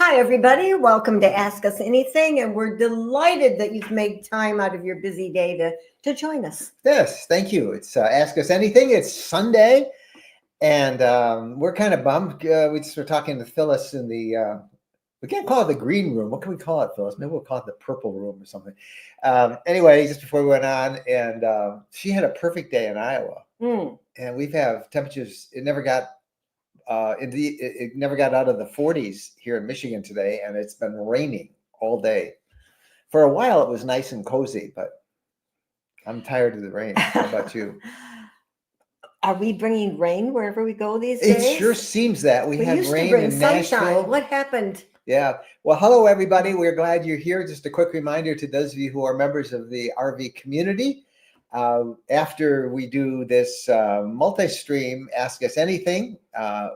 Hi, everybody. Welcome to Ask Us Anything, and we're delighted that you've made time out of your busy day to join us. Yes, thank you. It's Ask Us Anything. It's Sunday, and we're kind of bummed. We just were talking to Phyllis in the, we can't call it the green room. What can we call it, Phyllis? Maybe we'll call it the purple room or something. Anyway, just before we went on, and she had a perfect day in Iowa. And we've have temperatures, it never got it never got out of the 40s here in Michigan today, and it's been raining all day. For a while, it was nice and cozy, but I'm tired of the rain. How about you? Are we bringing rain wherever we go these days? It sure seems that we had used rain to bring in sunshine. Nashville. What happened? Yeah. Well, hello, everybody. We're glad you're here. Just a quick reminder to those of you who are members of the RV community. After we do this multi-stream Ask Us Anything,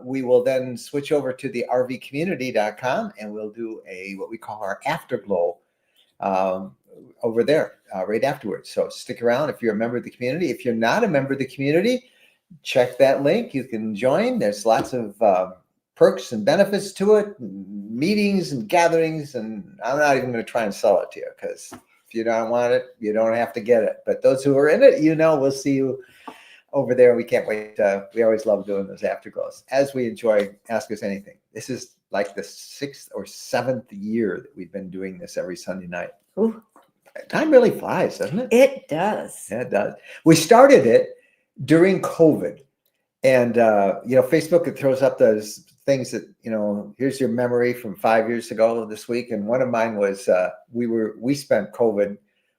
we will then switch over to the rvcommunity.com and we'll do what we call our Afterglow over there right afterwards. So stick around if you're a member of the community. If you're not a member of the community, check that link. You can join. There's lots of perks and benefits to it, meetings and gatherings, and I'm not even going to try and sell it to you because if you don't want it, you don't have to get it. But those who are in it, we'll see you over there. We can't wait. We always love doing those afterglows as we enjoy Ask Us Anything. This is like the 6th or 7th year that we've been doing this every Sunday night. Ooh. Time really flies, doesn't it? It does. Yeah, it does. We started it during COVID. And, Facebook, it throws up those things that, here's your memory from 5 years ago this week. And one of mine was we spent COVID.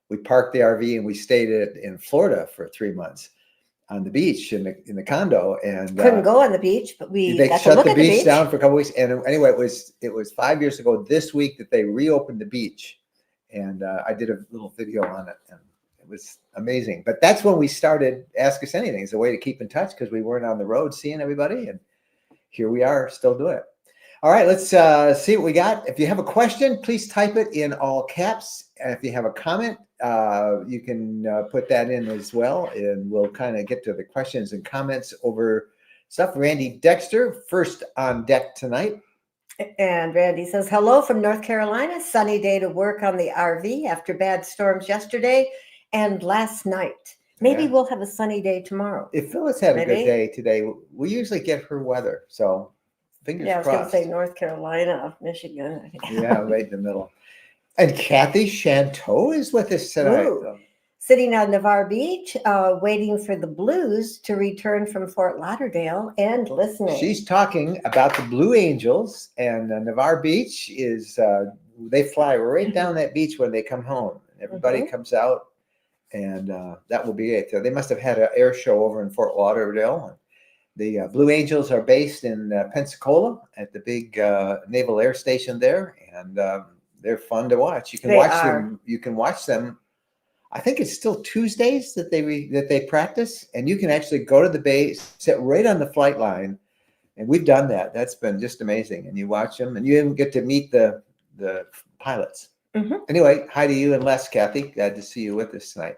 We parked the RV and we stayed in Florida for 3 months on the beach in the condo. And couldn't go on the beach, but they got shut to look the at the beach beach down for a couple weeks. And anyway, it was 5 years ago this week that they reopened the beach. And I did a little video on it. And it was amazing. But that's when we started Ask Us Anything. It's a way to keep in touch because we weren't on the road seeing everybody. And here we are still doing it. All right, let's see what we got. If you have a question, please type it in all caps. And if you have a comment, you can put that in as well. And we'll kind of get to the questions and comments over stuff. Randy Dexter, first on deck tonight. And Randy says, hello from North Carolina. Sunny day to work on the RV after bad storms yesterday and last night. Maybe we'll have a sunny day tomorrow. If Phyllis had a good day today, we usually get her weather. So fingers crossed. I was going to say North Carolina, Michigan. Yeah, right in the middle. And Kathy Chanteau is with us tonight. Sitting on Navarre Beach, waiting for the Blues to return from Fort Lauderdale and listening. She's talking about the Blue Angels, and Navarre Beach is, they fly right down that beach when they come home. Everybody comes out, and that will be it. They must have had an air show over in Fort Lauderdale. The Blue Angels are based in Pensacola at the big Naval Air Station there, and they're fun to watch. You can watch them. You can watch them. I think it's still Tuesdays that they practice, and you can actually go to the base, sit right on the flight line, and we've done that. That's been just amazing. And you watch them, and you even get to meet the pilots. Anyway, hi to you and Les, Kathy. Glad to see you with us tonight.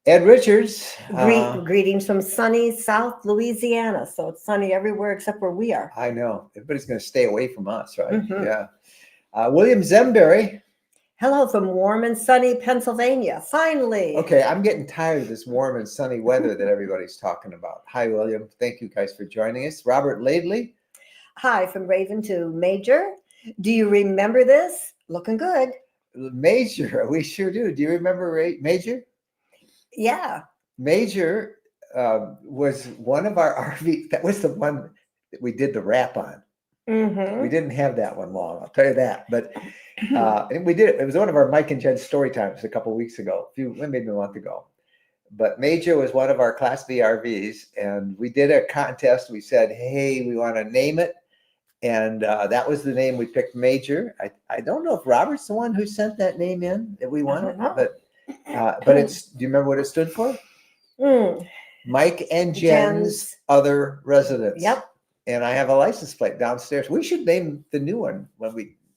Ed Richards. Greetings from sunny South Louisiana. So it's sunny everywhere except where we are. I know. Everybody's going to stay away from us, right? Yeah. William Zemberry. Hello from warm and sunny Pennsylvania. Finally. Okay, I'm getting tired of this warm and sunny weather that everybody's talking about. Hi, William. Thank you guys for joining us. Robert Laidley. Hi, from Raven to Major. Do you remember this? Looking good. Major, we sure do. Do you remember Major? Yeah. Major was one of our RV. That was the one that we did the rap on. We didn't have that one long, I'll tell you that. But and we did it. It was one of our Mike and Jen's story times a couple of weeks ago, maybe a month ago. But Major was one of our Class B RVs, and we did a contest. We said, hey, we want to name it. And that was the name we picked, Major. I don't know if Robert's the one who sent that name in that we wanted, but it's, do you remember what it stood for? Mike and Jen's Other Residence. Yep. And I have a license plate downstairs. We should name the new one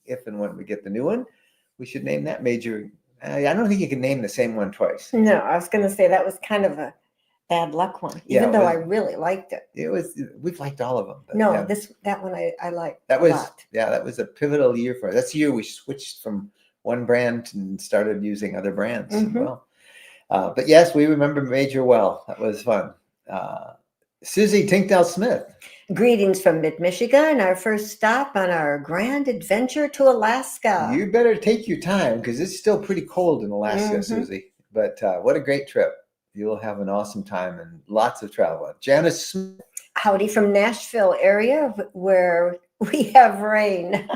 if and when we get the new one. We should name that Major. I don't think you can name the same one twice. No, I was going to say that was kind of a bad luck one, Yeah, even it though I was- really liked it. we've liked all of them. But No, yeah, that one I liked that a was, lot. yeah, that was a pivotal year for us. That's the year we switched from one brand and started using other brands. Mhm. Well, but yes, we remember Major well. That was fun. Susie Tinkdale Smith. Greetings from mid-Michigan, our first stop on our grand adventure to Alaska. You better take your time because it's still pretty cold in Alaska, Mhm. Susie. But what a great trip. You'll have an awesome time and lots of travel. Janice Smith. Howdy from Nashville area where we have rain.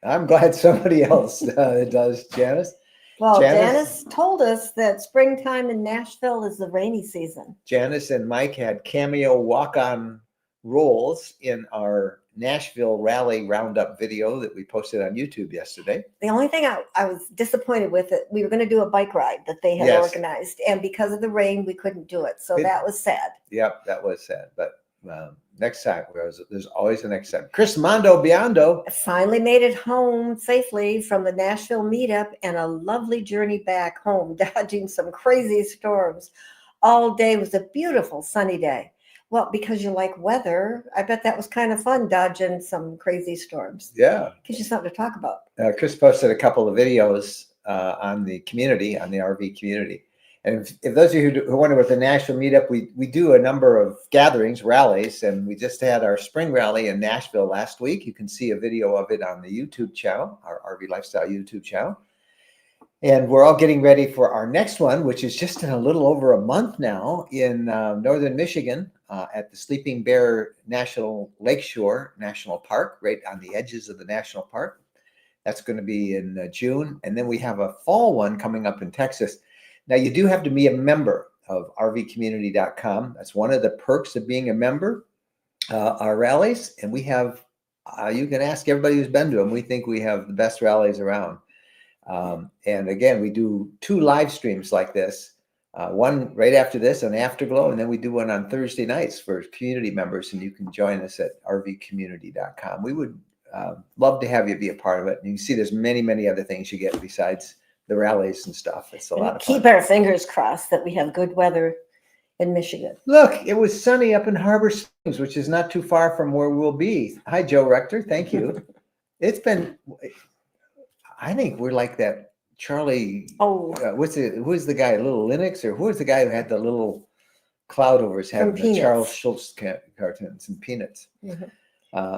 I'm glad somebody else does, Janice. Well, Janice told us that springtime in Nashville is the rainy season. Janice and Mike had cameo walk-on roles in our Nashville Rally Roundup video that we posted on YouTube yesterday. The only thing I was disappointed with it, we were going to do a bike ride that they had Yes. organized, and because of the rain, we couldn't do it. So It- that was sad. Yep, that was sad. But next time, there's always a next time. Chris Mondo Biondo. I finally made it home safely from the Nashville meetup and a lovely journey back home, dodging some crazy storms. All day was a beautiful sunny day. Well, because you like weather, I bet that was kind of fun dodging some crazy storms. Yeah. Gives you something to talk about. Chris posted a couple of videos on the community, on the RV community. And if those of you who wonder what the Nashville meetup, we do a number of gatherings, rallies, and we just had our spring rally in Nashville last week. You can see a video of it on the YouTube channel, our RV Lifestyle YouTube channel. And we're all getting ready for our next one, which is just in a little over a month now in northern Michigan at the Sleeping Bear National Lakeshore National Park, right on the edges of the national park. That's going to be in June. And then we have a fall one coming up in Texas. Now, you do have to be a member of rvcommunity.com. That's one of the perks of being a member, our rallies. And we have, you can ask everybody who's been to them. We think we have the best rallies around. And again, we do 2 live streams like this, one right after this on Afterglow, and then we do one on Thursday nights for community members, and you can join us at rvcommunity.com. We would love to have you be a part of it. And you can see there's many, many other things you get besides the rallies and stuff. It's a lot of fun. Keep our fingers crossed that we have good weather in Michigan. Look, it was sunny up in Harbor Springs, which is not too far from where we'll be. Hi, Joe Rector. Thank you. It's been, I think we're like that Charlie. Oh, Who's the guy? Little Linux, or who was the guy who had the little cloud over his head? From in the Peanuts. Charles Schultz cartoons and Peanuts. Mhm.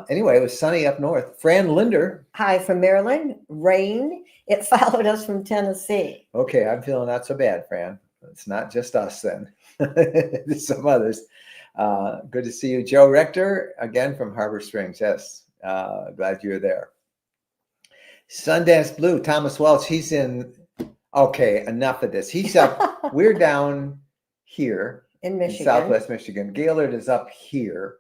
Anyway, it was sunny up north. Fran Linder. Hi from Maryland. Rain. It followed us from Tennessee. Okay, I'm feeling not so bad, Fran. It's not just us then. There's some others. Good to see you. Joe Rector, again from Harbor Springs. Yes, glad you're there. Sundance Blue, Thomas Welch, he's in, okay, enough of this. He's up, we're down here In in Michigan. Southwest Michigan. Gaylord is up here,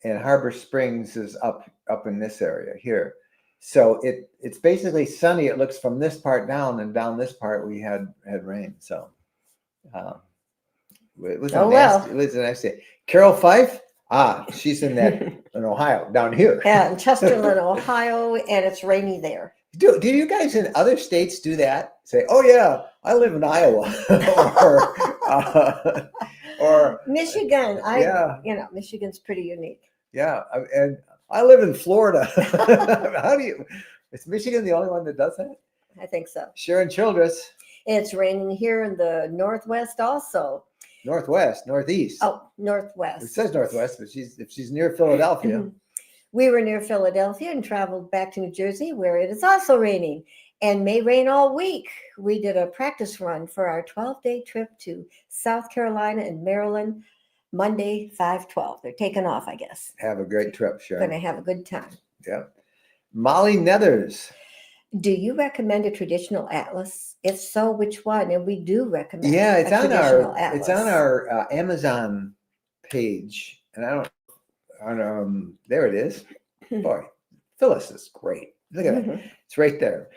and Harbor Springs is up in this area here. So it's basically sunny. It looks from this part down, and down this part we had rain. So it was a nasty, it was a nice day. Carol Fife, she's in Ohio, down here. Yeah, in Chesterland, Ohio, and it's rainy there. Do you guys in other states do that? Say, oh yeah, I live in Iowa, or Michigan. Yeah. Michigan's pretty unique. yeah, and I live in Florida. How do you? Is Michigan the only one that does that? I think so. Sharon Childress, It's raining here in the Northwest also. Northwest, Northeast. Oh, It Northwest. says Northwest, but if she's near Philadelphia. We were near Philadelphia and traveled back to New Jersey, where it is also raining and may rain all week. We did a practice run for our 12-day trip to South Carolina and Maryland, Monday, 5/12. They're taking off, I guess. Have a great trip, Sharon. Going to have a good time. Yeah. Molly Nethers. Do you recommend a traditional atlas? If so, which one? And we do recommend. Yeah, it's a on traditional our atlas. it's on our Amazon page, and there it is. Boy, Phyllis is great. Look at it. It's right there.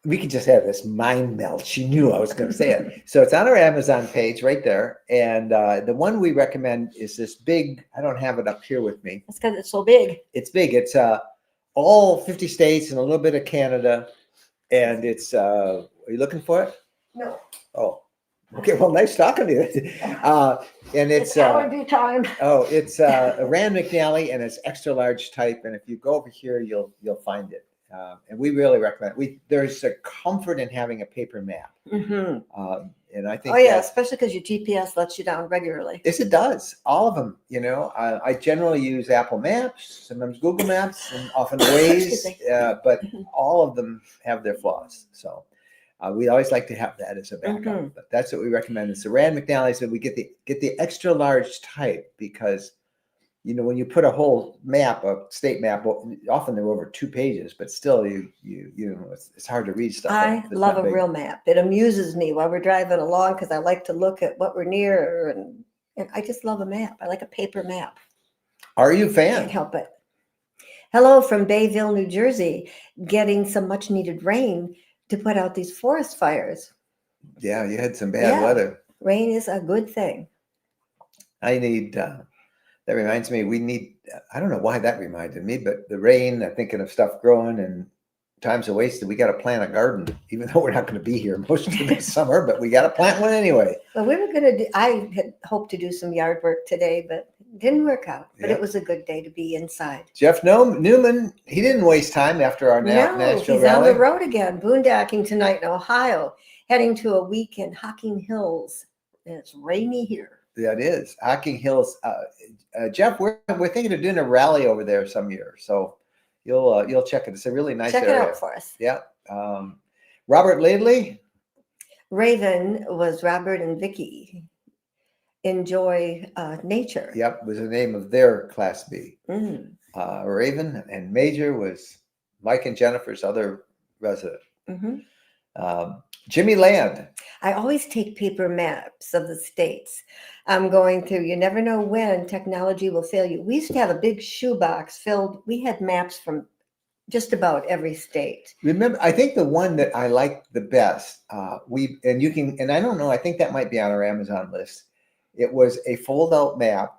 We could just have this mind melt. She knew I was going to say it. So it's on our Amazon page right there. And the one we recommend is this big, I don't have it up here with me. That's because it's so big. It's big. It's all 50 states and a little bit of Canada. And it's, are you looking for it? No. Oh, Okay, well, nice talking to you. And it's allergy time. it's a Rand McNally, and it's extra large type. And if you go over here, you'll find it. And we really recommend it. There's a comfort in having a paper map. And I think, oh yeah, especially because your GPS lets you down regularly. yes, it does. All of them. I generally use Apple Maps, sometimes Google Maps, and often Waze. But all of them have their flaws. So we always like to have that as a backup. But that's what we recommend. It's the Rand McNally. So we get the extra large type because when you put a whole map, a state map, often they're over 2 pages, but still it's hard to read stuff. I love a real map. It amuses me while we're driving along because I like to look at what we're near, and I just love a map. I like a paper map. Are you a fan? Can't help it. Hello from Bayville, New Jersey, getting some much needed rain to put out these forest fires. Yeah, you had some bad weather. Rain is a good thing. I need that reminds me, we need, I don't know why that reminded me, but the rain, I'm thinking of stuff growing and time's are wasted. We got to plant a garden, even though we're not going to be here most of the summer, but we got to plant one anyway. Well, we were going to I had hoped to do some yard work today, but it didn't work out. But it was a good day to be inside. Jeff Newman, he didn't waste time after our Nashville he's rally. On the road again, boondocking tonight in Ohio, heading to a week in Hocking Hills. And it's rainy here. Yeah, it is. Hocking Hills. Jeff, we're thinking of doing a rally over there some year, so you'll check it. It's a really nice area. Check it out for us. Yeah. Robert Laidley. Raven was Robert and Vicky. Enjoy nature. Yep, was the name of their Class B. Raven, and Major was Mike and Jennifer's other resident. Jimmy Land. I always take paper maps of the states. I'm going through, you never know when technology will fail you. We used to have a big shoebox filled. We had maps from just about every state. Remember, I think the one that I liked the best, I don't know, I think that might be on our Amazon list. It was a fold-out map,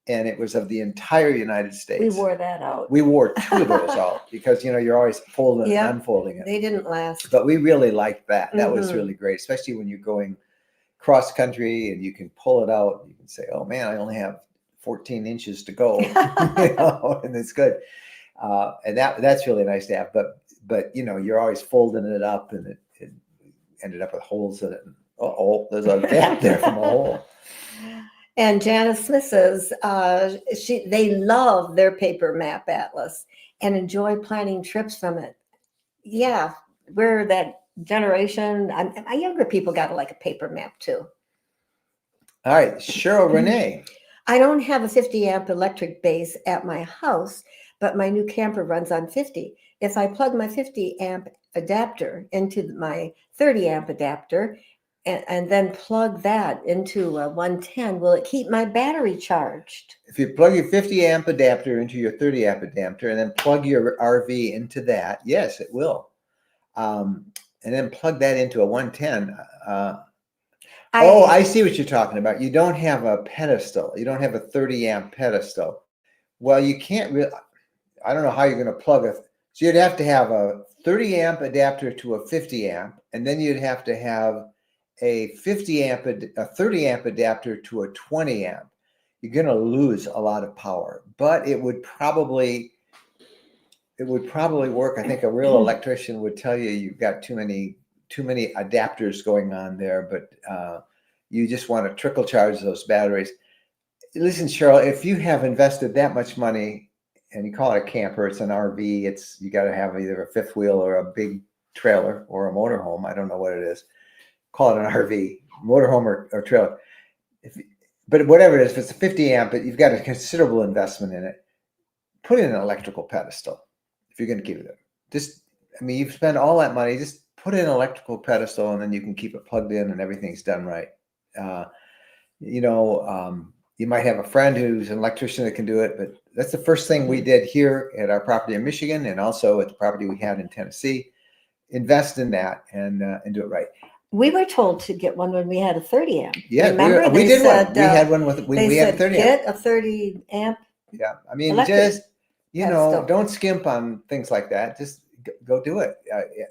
and it was of the entire United States. We wore that out. We wore 2 of those out because, you're always folding and unfolding it. They didn't last. But we really liked that. That was really great, especially when you're going cross country and you can pull it out. You can say, oh, man, I only have 14 inches to go, and it's good. And that's really nice to have. But you're always folding it up, and it ended up with holes in it. There's a gap there from a hole. And Janice Smith says they love their paper map atlas and enjoy planning trips from it. Yeah, we're that generation. My younger people got like a paper map too. All right, Cheryl Renee. I don't have a 50 amp electric base at my house, but my new camper runs on 50. If I plug my 50 amp adapter into my 30 amp adapter, and then plug that into a 110, will it keep my battery charged? If you plug your 50 amp adapter into your 30 amp adapter and then plug your RV into that, yes, it will. And then plug that into a 110. I see what you're talking about. You don't have a pedestal. You don't have a 30 amp pedestal. Well, you can't really, I don't know how you're going to plug it. So you'd have to have a 30 amp adapter to a 50 amp, and then you'd have to have a 30 amp adapter to a 20 amp. You're going to lose a lot of power, but it would probably work. I think a real electrician would tell you you've got too many adapters going on there, but you just want to trickle charge those batteries. Listen, Cheryl, if you have invested that much money and you call it a camper, it's an RV, you got to have either a fifth wheel or a big trailer or a motorhome. I don't know what it is. Call it an RV, motorhome or trailer. But whatever it is, if it's a 50 amp, you've got a considerable investment in it. Put in an electrical pedestal if you're going to keep it. You've spent all that money. Just put in an electrical pedestal, and then you can keep it plugged in, and everything's done right. You might have a friend who's an electrician that can do it, but that's the first thing we did here at our property in Michigan, and also at the property we had in Tennessee. Invest in that and do it right. We were told to get one when we had a 30 amp. Yeah, we did one. We had one with we had a 30 amp. Get a 30 amp. Yeah, just don't skimp on things like that. Just go do it.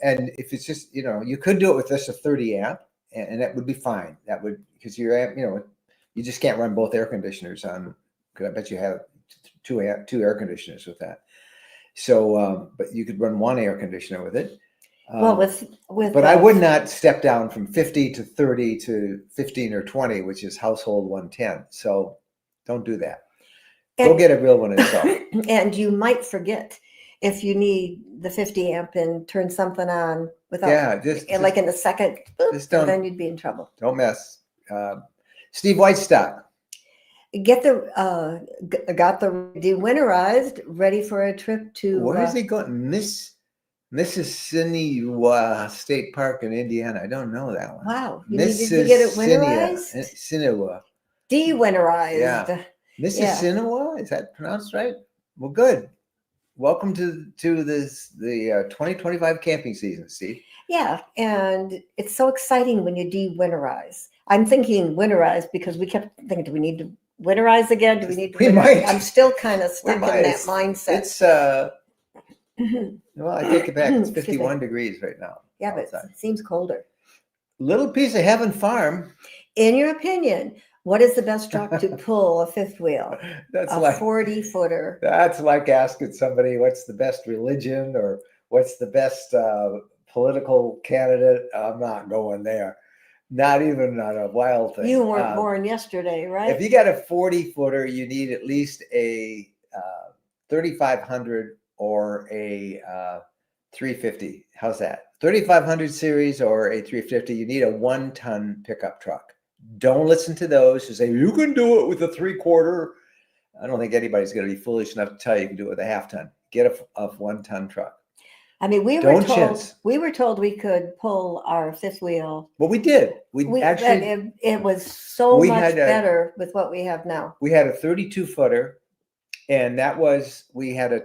And if it's just you could do it with just a 30 amp, and that would be fine. That would, because you just can't run both air conditioners on. Because I bet you have two air conditioners with that. So, but you could run one air conditioner with it. Well, with but I would not step down from 50 to 30 to 15 or 20, which is household 110. So don't do that. Go get a real one yourself. And you might forget if you need the 50 amp and turn something on without, like in the second, then you'd be in trouble. Don't mess. Steve Whitestock. Got the de-winterized, ready for a trip to. Where is he going? Mississippi State Park in Indiana. I don't know that one. Wow, you needed to get it winterized. De-winterized. Yeah. Mississippi, is that pronounced right? Well, good. Welcome to the 2025 camping season, Steve. Yeah, and it's so exciting when you de-winterize. I'm thinking winterize because we kept thinking, do we need to winterize again? Do we need to winterize? I'm still kind of stuck in that mindset. It's well, I take it back. It's 51 degrees right now. Yeah, but it seems colder. Little Piece of Heaven Farm. In your opinion, what is the best truck to pull a fifth wheel? That's a like 40-footer. That's like asking somebody what's the best religion or what's the best political candidate. I'm not going there. Not even on a wild thing. You weren't born yesterday, right? If you got a 40-footer, you need at least a 3500 or a 350. How's that? 3500 series or a 350. You need a 1-ton pickup truck. Don't listen to those who say you can do it with a 3/4. I don't think anybody's going to be foolish enough to tell you can do it with a 1/2-ton. Get a 1-ton truck. I mean, we were told we could pull our fifth wheel. Well, we did. We actually it was so much better with what we have now. We had a 32-footer, and that was we had a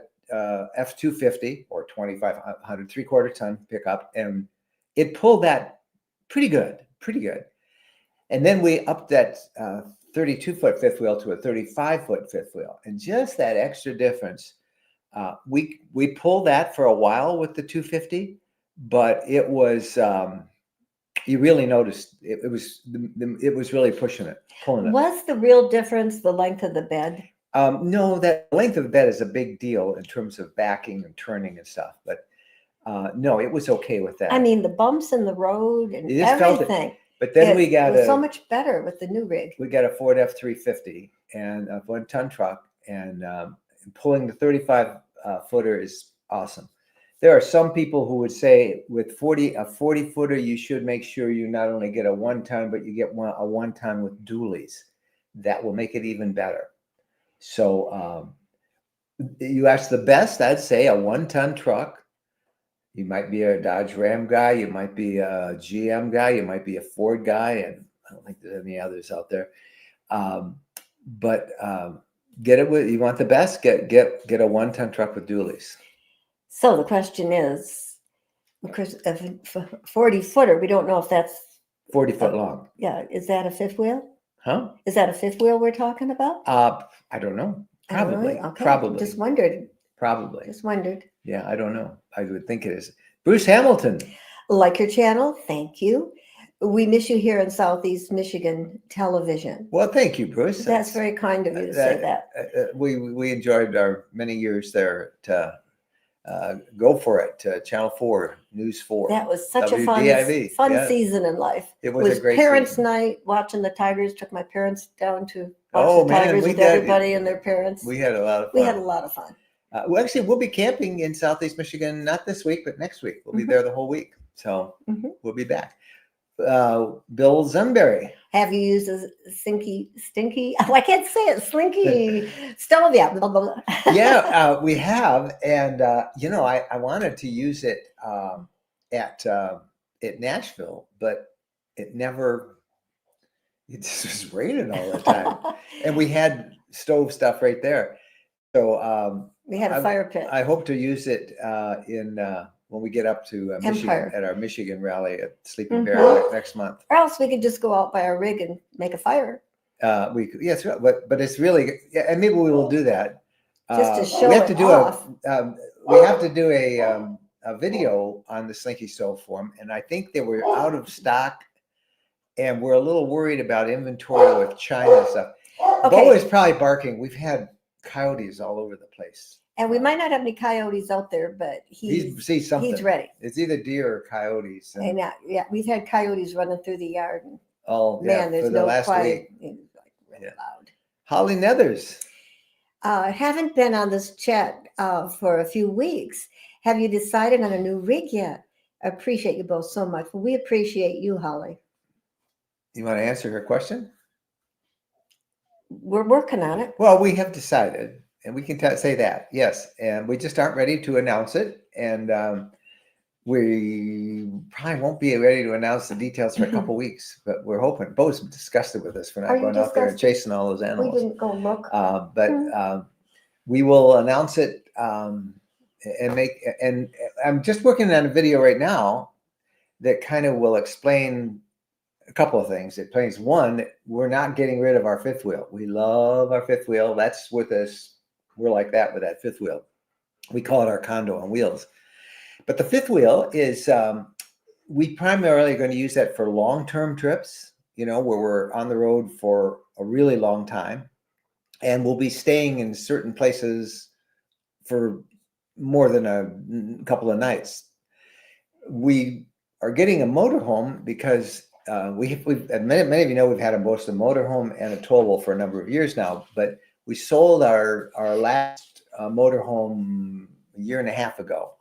F250 or 2500 3/4-ton pickup, and it pulled that pretty good. And then we upped that 32-foot fifth wheel to a 35-foot fifth wheel, and just that extra difference. We pulled that for a while with the 250, but it was you really noticed it was really pulling it. Was the real difference the length of the bed? No, that length of the bed is a big deal in terms of backing and turning and stuff, but no, it was okay with that. I mean, the bumps in the road and everything. But then we got so much better with the new rig. We got a Ford F350 and a 1-ton truck, and pulling the 35-footer is awesome. There are some people who would say with a 40-footer, you should make sure you not only get a 1-ton, but you get a 1-ton with dualies. That will make it even better. So you ask the best, I'd say a 1-ton truck. You might be a Dodge Ram guy. You might be a GM guy. You might be a Ford guy. And I don't think there's any others out there. But get it with, you want the best, get a 1-ton truck with dualies. So the question is, because a 40-footer, we don't know if that's 40 foot long. Yeah. Is that a fifth wheel? Huh? Is that a fifth wheel we're talking about? I don't know. Probably. Okay. Probably. Just wondered. Probably. Just wondered. Yeah, I don't know. I would think it is. Bruce Hamilton. Like your channel. Thank you. We miss you here in Southeast Michigan television. Well, thank you, Bruce. That's very kind of you to say that. We enjoyed our many years there to go for it to Channel 4, News 4. That was such a fun season in life. It was a great parents' season. Night, watching the Tigers. Took my parents down to watch the Tigers with everybody and their parents. We had a lot of fun. We had a lot of fun. We'll be camping in Southeast Michigan, not this week, but next week. We'll be there the whole week. So we'll be back. Bill Zunberry. Have you used a stinky? Oh, I can't say it. Slinky stove. Yeah. Blah, blah, blah. Yeah, we have. And, I wanted to use it at Nashville, but it just was raining all the time. And we had stove stuff right there. So we had a fire pit. I hope to use it when we get up to Michigan at our Michigan rally at Sleeping Bear next month. Or else we could just go out by our rig and make a fire. But it's really, and maybe we will do that. Just to show we have it to do off. We have to do a video on the Slinky stove for them, and I think they were out of stock and we're a little worried about inventory with China and stuff. Okay. Bo is probably barking. We've had coyotes all over the place. And we might not have any coyotes out there, but He sees something. he's ready. It's either deer or coyotes. And yeah, we've had coyotes running through the yard. And man, there's for the no last quiet. week. It's like really loud. Holly Nethers. Haven't been on this chat for a few weeks. Have you decided on a new rig yet? I appreciate you both so much. Well, we appreciate you, Holly. You want to answer her question? We're working on it. Well, we have decided, and we can say that, yes. And we just aren't ready to announce it. And we probably won't be ready to announce the details for a couple weeks, but we're hoping. Bo's disgusted with us for not going out there and chasing all those animals. We didn't go look. But we will announce it and I'm just working on a video right now that kind of will explain a couple of things. It explains, one, we're not getting rid of our fifth wheel. We love our fifth wheel. That's with us. We're like that with that fifth wheel. We call it our condo on wheels. But the fifth wheel is, we primarily are going to use that for long-term trips, where we're on the road for a really long time. And we'll be staying in certain places for more than a couple of nights. We are getting a motorhome because many of you know, we've had both a motorhome and a towable for a number of years now, but we sold our last motorhome a year and a half ago.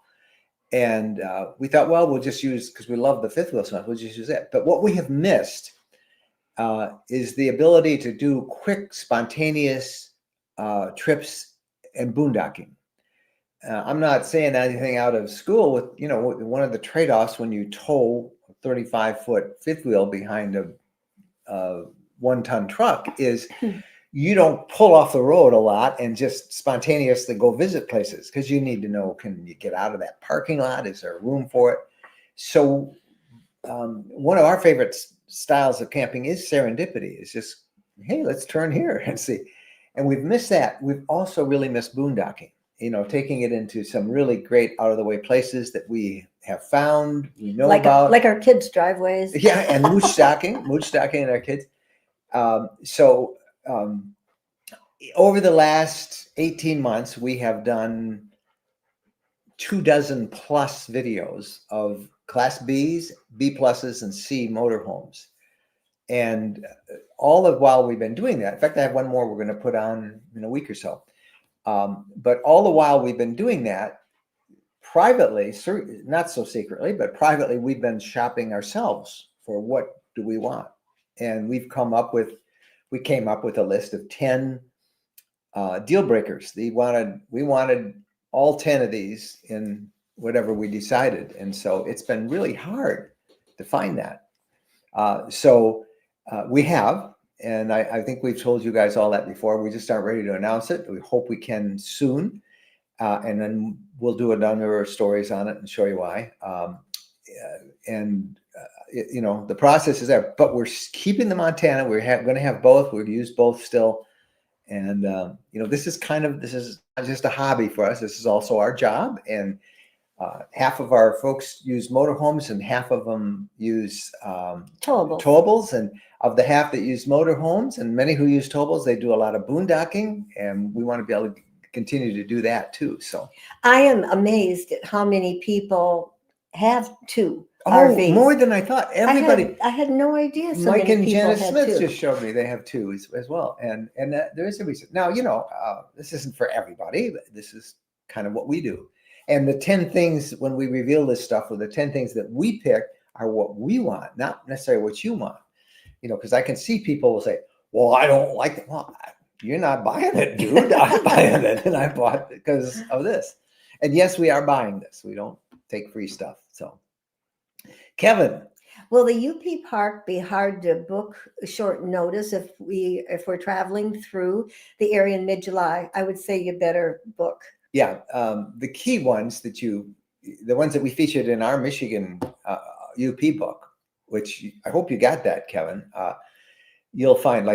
And we thought, well, we'll just use, because we love the fifth wheel so much, we'll just use it. But what we have missed is the ability to do quick, spontaneous trips and boondocking. I'm not saying anything out of school with, one of the trade-offs when you tow a 35-foot fifth wheel behind a 1-ton truck is you don't pull off the road a lot and just spontaneously go visit places, because you need to know, can you get out of that parking lot? Is there room for it? So one of our favorite styles of camping is serendipity. It's just, hey, let's turn here and see. And we've missed that. We've also really missed boondocking, taking it into some really great out of the way places that we have found, we know about. Like our kids' driveways. Yeah, and mooch stocking and our kids. So over the last 18 months, we have done 24 plus videos of Class Bs, B pluses, and C motorhomes. And all the while we've been doing that, in fact, I have one more we're going to put on in a week or so. But all the while we've been doing that, privately, not so secretly, but privately, we've been shopping ourselves for what do we want. And we came up with a list of 10 deal breakers. We wanted all 10 of these in whatever we decided. And so it's been really hard to find that. We have, and I think we've told you guys all that before. We just aren't ready to announce it. We hope we can soon. And then we'll do a number of stories on it and show you why. The process is there, but we're keeping the Montana. We're going to have both. We've used both still. And, this is not just a hobby for us. This is also our job. And half of our folks use motorhomes and half of them use towables. And of the half that use motorhomes and many who use towables, they do a lot of boondocking. And we want to be able to continue to do that too. So I am amazed at how many people have two RVs. More than I thought. Everybody. I had no idea. So Mike and Janice Smith two. just showed me they have two as well. And there is a reason. Now, this isn't for everybody, but this is kind of what we do. And the 10 things, when we reveal this stuff, or the 10 things that we pick are what we want, not necessarily what you want. Because I can see people will say, well, I don't like it. Well, you're not buying it, dude. I'm buying it. And I bought it because of this. And yes, we are buying this. We don't take free stuff. So, Kevin. Will the UP Park be hard to book short notice if we're traveling through the area in mid-July? I would say you better book. Yeah. The key ones the ones that we featured in our Michigan UP book, which I hope you got that, Kevin. You'll find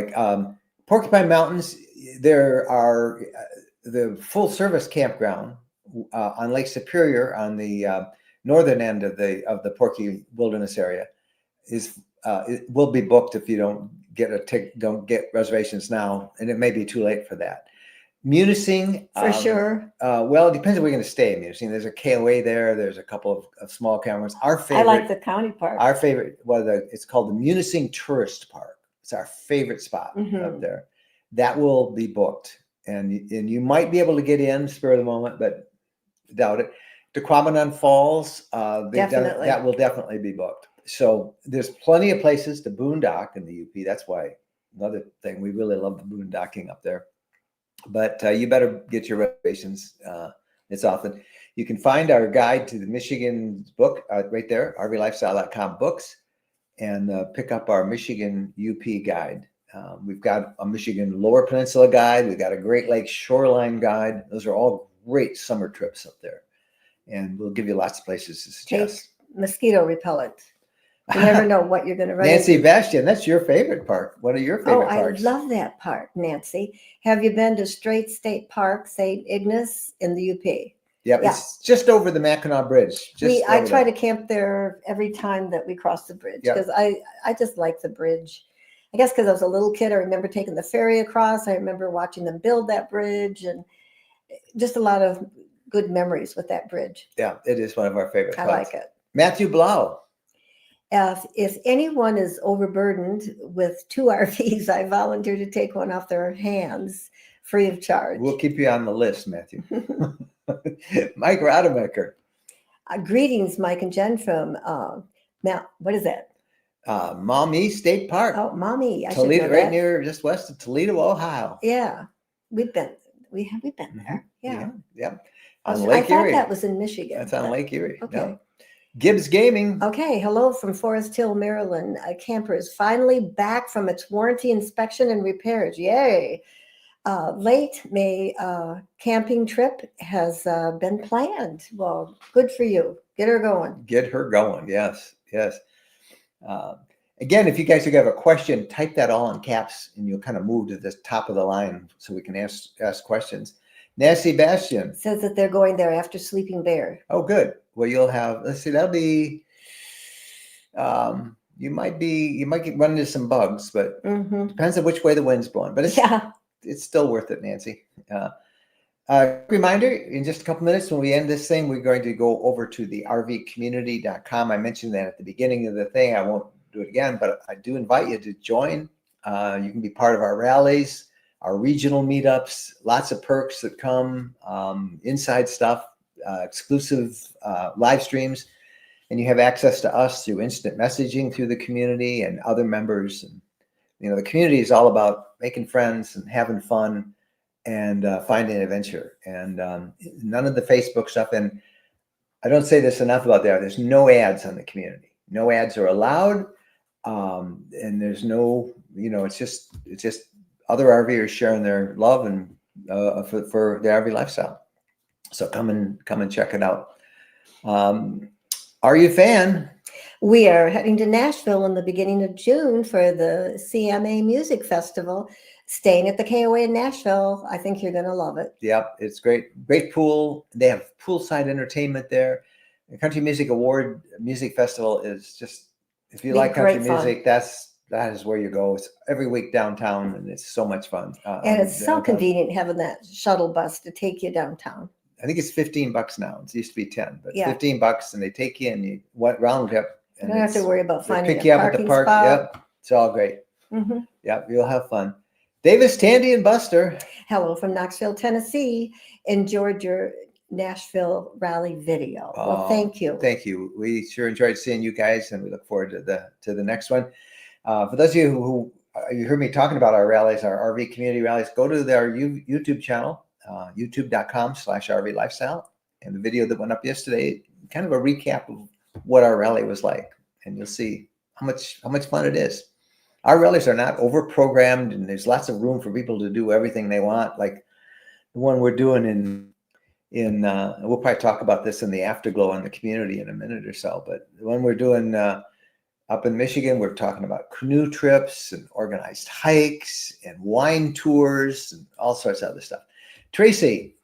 Porcupine Mountains, there are the full service campground on Lake Superior on the northern end of the Porky Wilderness area is it will be booked if you don't get reservations now, and it may be too late for that. Munising, For sure. Well, it depends if we're going to stay in Munising. There's a KOA there. There's a couple of small cameras. Our I favorite, like the county park. our favorite, it's called the Munising Tourist Park. It's our favorite spot up there. That will be booked, and you might be able to get in spur of the moment, but doubt it. Dequabanon Falls, that will definitely be booked. So there's plenty of places to boondock in the UP. That's why another thing, we really love the boondocking up there. But you better get your reservations. It's often. You can find our guide to the Michigan book right there, rvlifestyle.com books, and pick up our Michigan UP guide. We've got a Michigan Lower Peninsula guide. We've got a Great Lakes Shoreline guide. Those are all great summer trips up there. And we'll give you lots of places to suggest. Take mosquito repellent. You never know what you're going to run Nancy into. Bastian, that's your favorite park. What are your favorite parks? I love that park, Nancy. Have you been to Strait State Park, St. Ignace in the UP? Yeah, it's just over the Mackinac Bridge. I try to camp there every time that we cross the bridge because I just like the bridge. I guess because I was a little kid, I remember taking the ferry across. I remember watching them build that bridge, and just a lot of good memories with that bridge. Yeah, it is one of our favorite spots. I like it. Matthew Blau. If anyone is overburdened with 2 RVs, I volunteer to take one off their hands free of charge. We'll keep you on the list, Matthew. Mike Rademacher. Greetings, Mike and Jen from what is that? Maumee State Park. Oh, Maumee. Toledo, right near just west of Toledo, Ohio. Yeah, we've been there. Yeah. On Lake Erie. I thought that was in Michigan. That's on Lake Erie. Okay. No. Gibbs Gaming. Okay, hello from Forest Hill, Maryland. A camper is finally back from its warranty inspection and repairs. Yay! Late May camping trip has been planned. Well, good for you. Get her going. Get her going. Yes. Again, if you guys have a question, type that all in caps, and you'll kind of move to the top of the line so we can ask questions. Nancy Bastian says that they're going there after Sleeping Bear. Oh, good. Well, you'll have. Let's see. That'll be. You might get run into some bugs, but depends on which way the wind's blowing. But it's still worth it, Nancy. Reminder: in just a couple minutes, when we end this thing, we're going to go over to the rvcommunity.com. I mentioned that at the beginning of the thing. I won't do it again, but I do invite you to join. You can be part of our rallies, our regional meetups, lots of perks that come, inside stuff, exclusive live streams, and you have access to us through instant messaging through the community and other members. And the community is all about making friends and having fun and finding adventure, and none of the Facebook stuff. And I don't say this enough about that. There's no ads on the community. No ads are allowed, and there's no, it's just other RVers sharing their love and for the RV lifestyle. So come and check it out. Are you a fan? We are heading to Nashville in the beginning of June for the CMA Music Festival. Staying at the KOA in Nashville. I think you're going to love it. Yep, it's great. Great pool. They have poolside entertainment there. The Country Music Award Music Festival is just, if you like country music, that is where you go. It's every week downtown, and it's so much fun. And it's so convenient having that shuttle bus to take you downtown. I think it's $15 now. It used to be 10, but $15, and they take you and you round trip. You don't have to worry about finding pick you up at the park. Spot. Yep, it's all great. Yep, you'll have fun. Davis, Tandy, and Buster. Hello from Knoxville, Tennessee. Enjoyed your Nashville rally video. Well, thank you. Thank you. We sure enjoyed seeing you guys, and we look forward to the next one. For those of you who you heard me talking about our rallies, our RV community rallies, go to our YouTube channel, youtube.com/RV Lifestyle, and the video that went up yesterday, kind of a recap of what our rally was like, and you'll see how much fun it is. Our rallies are not over-programmed, and there's lots of room for people to do everything they want, like the one we're doing in we'll probably talk about this in the Afterglow in the community in a minute or so, but the one we're doing up in Michigan, we're talking about canoe trips and organized hikes and wine tours and all sorts of other stuff. Tracy.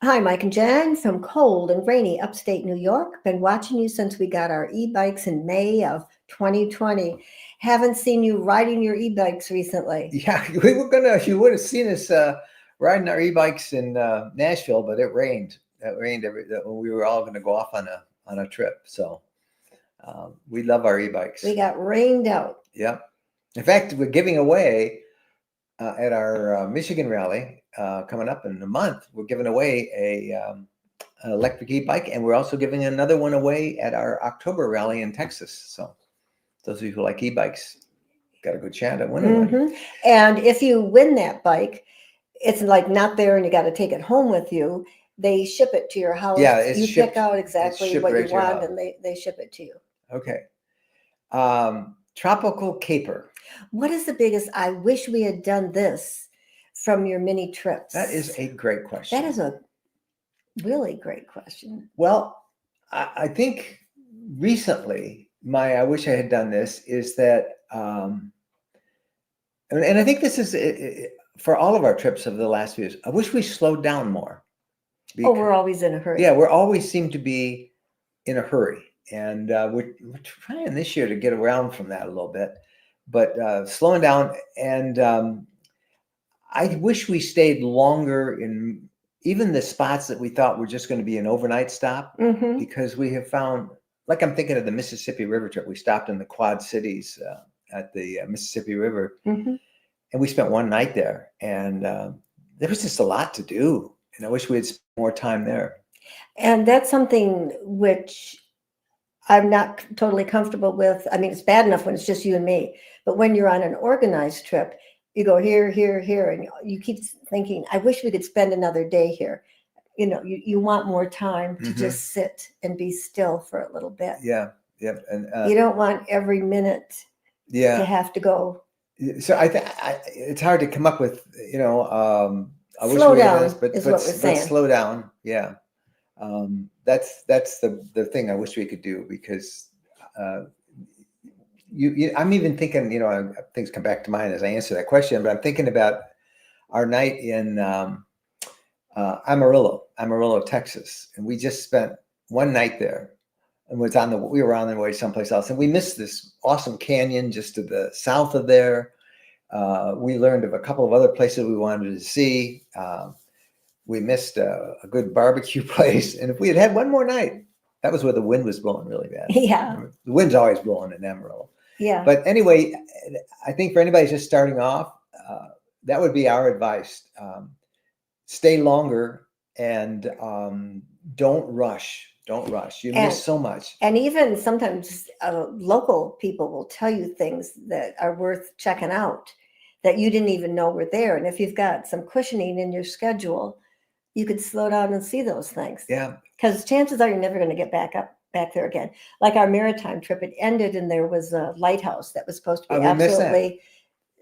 Hi, Mike and Jen from cold and rainy upstate New York. Been watching you since we got our e-bikes in May of 2020. Haven't seen you riding your e-bikes recently. Yeah, you would have seen us riding our e-bikes in Nashville, but it rained. It rained we were all going to go off on a trip. So we love our e-bikes. We got rained out. Yep. In fact, we're giving away at our Michigan rally coming up in a month. We're giving away an electric e-bike, and we're also giving another one away at our October rally in Texas. So those of you who like e-bikes got a good chance at winning one. And if you win that bike, it's like not there and you got to take it home with you. They ship it to your house. Yeah, it's you shipped, pick out exactly what right you want, and they ship it to you. Okay. Tropical caper. What is the biggest, I wish we had done this from your mini trips? That is a great question. That is a really great question. Well, I think recently, I wish I had done this is that, and I think this is for all of our trips of the last few years, I wish we slowed down more. Because, we're always in a hurry. Yeah, we always seem to be in a hurry. And we're trying this year to get around from that a little bit, but slowing down. And I wish we stayed longer in even the spots that we thought were just going to be an overnight stop, because we have found, like I'm thinking of the Mississippi River trip. We stopped in the Quad Cities at the Mississippi River, and we spent one night there. And there was just a lot to do. And I wish we had spent more time there. And that's something which I'm not totally comfortable with. I mean, it's bad enough when it's just you and me, but when you're on an organized trip, you go here, here, here, and you keep thinking, I wish we could spend another day here. You know, you want more time to just sit and be still for a little bit. Yeah. Yep. And you don't want every minute to have to go. So I think it's hard to come up with, I wish slow we down had this, but slow down. Yeah. That's the thing I wish we could do, because I'm even thinking, things come back to mind as I answer that question, but I'm thinking about our night in Amarillo, Texas, and we just spent one night there, and we were on the way someplace else, and we missed this awesome canyon just to the south of there. We learned of a couple of other places we wanted to see. We missed a good barbecue place. And if we had had one more night, that was where the wind was blowing really bad. Yeah. The wind's always blowing in Amarillo. Yeah. But anyway, I think for anybody just starting off, that would be our advice. Stay longer and don't rush. Don't rush. You miss so much. And even sometimes local people will tell you things that are worth checking out that you didn't even know were there. And if you've got some cushioning in your schedule, you could slow down and see those things. Yeah. Because chances are you're never going to get back there again. Like our maritime trip, it ended and there was a lighthouse that was supposed to be absolutely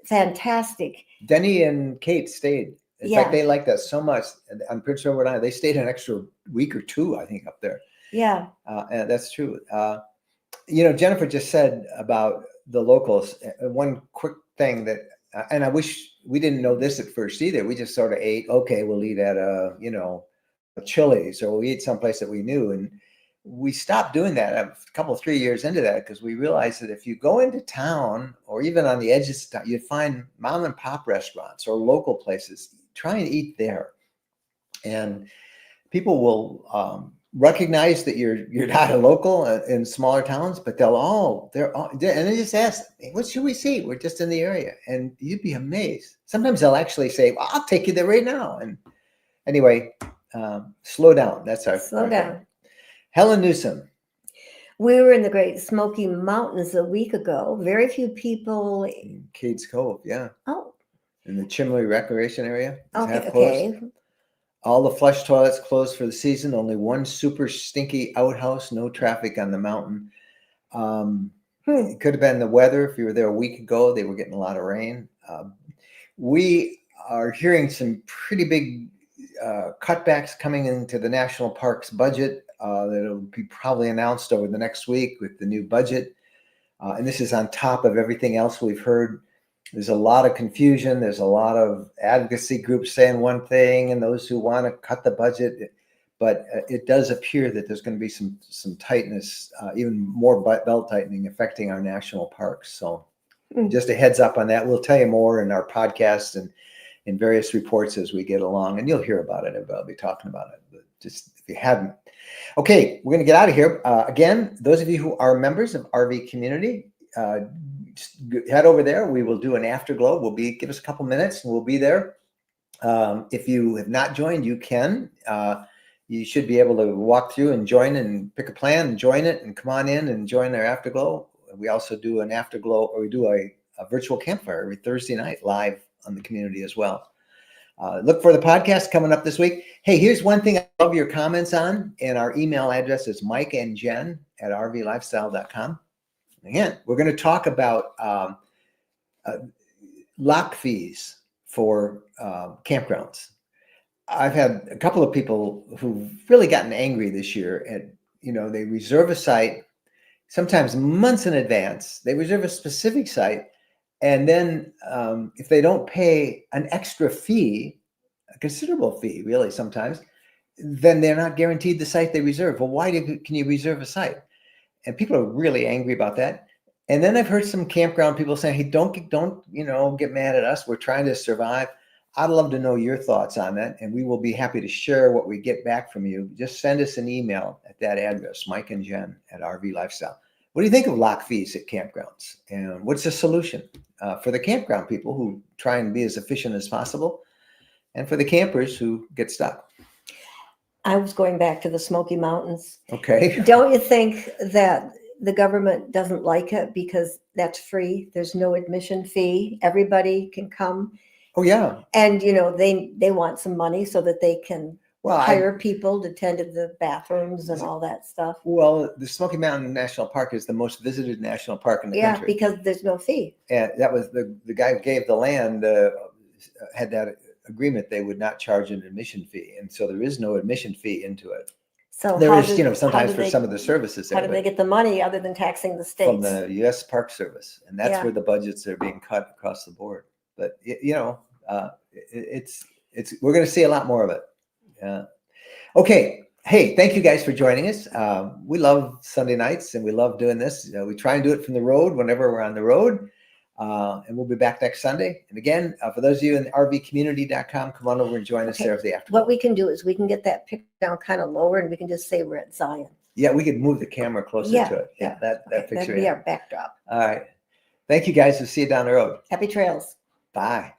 fantastic. Denny and Kate stayed. In fact, they liked that so much. I'm pretty sure they stayed an extra week or two, I think, up there. Yeah. And that's true. Jennifer just said about the locals. One quick thing that, and I wish we didn't know this at first either. We just sort of ate, okay, we'll eat at a Chili's, or we'll eat someplace that we knew. And we stopped doing that a couple, 3 years into that, because we realized that if you go into town or even on the edges of town, you'd find mom and pop restaurants or local places. Try and eat there. And people will recognize that you're not a local in smaller towns, but they're all, and they just ask, hey, what should we see? We're just in the area. And you'd be amazed. Sometimes they'll actually say, well, I'll take you there right now. And anyway, slow down. That's our slow down. Helen Newsom. We were in the Great Smoky Mountains a week ago. Very few people. In Cades Cove, yeah. Oh. In the Chimley Recreation Area. Okay. All the flush toilets closed for the season. Only one super stinky outhouse. No traffic on the mountain. It could have been the weather. If you were there a week ago, they were getting a lot of rain. We are hearing some pretty big cutbacks coming into the national parks budget that'll be probably announced over the next week with the new budget. And this is on top of everything else we've heard. There's a lot of confusion. There's a lot of advocacy groups saying one thing and those who want to cut the budget. But it does appear that there's going to be some tightness, even more belt tightening affecting our national parks. So just a heads up on that. We'll tell you more in our podcasts and in various reports as we get along, and you'll hear about it. I'll be talking about it, but just if you hadn't. Okay, we're going to get out of here. Again, those of you who are members of RV Community, just head over there. We will do an afterglow. Give us a couple minutes and we'll be there. If you have not joined, you can. You should be able to walk through and join and pick a plan and join it and come on in and join our afterglow. We also do an afterglow, or we do a virtual campfire every Thursday night live on the community as well. Look for the podcast coming up this week. Hey, here's one thing I love your comments on, and our email address is mikeandjen@rvlifestyle.com. Again, we're going to talk about lock fees for campgrounds. I've had a couple of people who've really gotten angry this year at, they reserve a site, sometimes months in advance. They reserve a specific site, and then if they don't pay an extra fee, a considerable fee, really sometimes, then they're not guaranteed the site they reserve. Well, why can you reserve a site? And people are really angry about that. And then I've heard some campground people saying, "Hey, don't get mad at us. We're trying to survive." I'd love to know your thoughts on that, and we will be happy to share what we get back from you. Just send us an email at that address, Mike and Jen at RV Lifestyle. What do you think of lock fees at campgrounds? And what's the solution for the campground people who try and be as efficient as possible, and for the campers who get stuck? I was going back to the Smoky Mountains. Okay. Don't you think that the government doesn't like it because that's free? There's no admission fee. Everybody can come. Oh, yeah. And, they want some money so that they can hire people to tend to the bathrooms and all that stuff. Well, the Smoky Mountain National Park is the most visited national park in the country. country. Yeah, because there's no fee. And that was the guy who gave the land had that agreement. They would not charge an admission fee. And so there is no admission fee into it. So there is, sometimes for some of the services. How do they get the money other than taxing the states? From the U.S. Park Service. And that's where the budgets are being cut across the board. But, we're going to see a lot more of it. Okay. Hey, thank you guys for joining us. We love Sunday nights and we love doing this. We try and do it from the road whenever we're on the road. And we'll be back next Sunday. And again, for those of you in rvcommunity.com, come on over and join us there at the afternoon. What we can do is we can get that picture down kind of lower and we can just say we're at Zion. Yeah, we could move the camera closer to it. Yeah, that picture. That'd be our backdrop. All right. Thank you guys. We'll see you down the road. Happy trails. Bye.